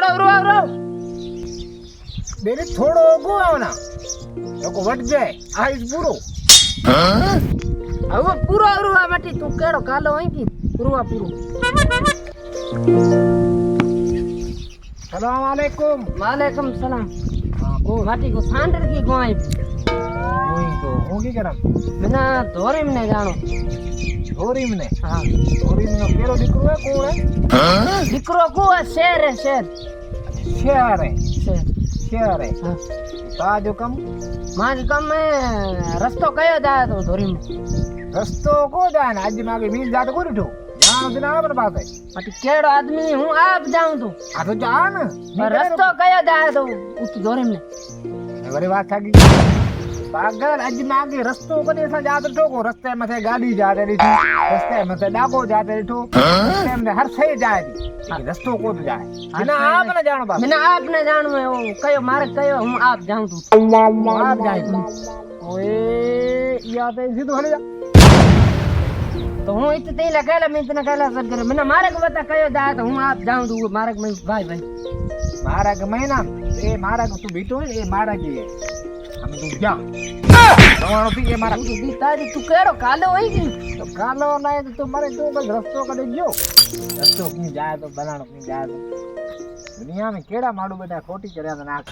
થોડો રો બેને થોડો ઓગો આવના લોકો વટ જાય આ ઇસ પૂરો હવે પૂરો રૂવા માટે તું કેડો કાલો અહીંથી પૂરવા પૂરું સલામ આલેકુમ વાલેકમ સલામ હા કો માટી કો સાંડર की गोई ઓઈ તો હું કી કરમ बिना धोरी में जानो ધોરીમ ને हाँ ધોરીમ નો કેરો દીકરો હે કોણ હે दिकरो को शेर है शेर શેર હે शेर શેર હે हाँ તાજો કમ माज कम में रस्तो कयो जाए तो धोरी में રસ્તો કો જાય ને આજે માગે મીલ જાતો કોરી ઠો જાણો દિન આપણ પાસે माटी केड़ो आदमी हूँ आप जाऊं तू આ તો જા ને पर रस्तो कयो जाए तो उस धोरी में વરી વાત થાકી પાગલ આજે માગે રસ્તો કને સા જાતો ઠોકો રસ્તે મથે ગાડી જાતે રીઠો રસ્તે મથે ડાકો જાતે રીઠો રસ્તે में हर सही जाए थी रस्तो को तो जाए बिना आप न जानो बाप बिना आपने जान में वो कयो मारे कयो हूँ आप जाऊं तू आप जाए ओए या तो सीधो हले जा तो हूँ इतने लगाला मैं इतना कहला सब करे मैंने मारे को बता कयो जाए तो हूँ आप जाऊं तू मारे को मैं भाई भाई मारा के महीना ए मारा को तू बीटो है ए मारा की है हम तू जा रवानो थी ए मारा तू दी तारी तू केड़ो कालो होई की तो कालो ना है तो मारे तो बस रस्तो कदे जो रस्तो की जाए तो बनानो की जाए तो दुनिया में केड़ा माडू बेटा खोटी कर्या तो नाख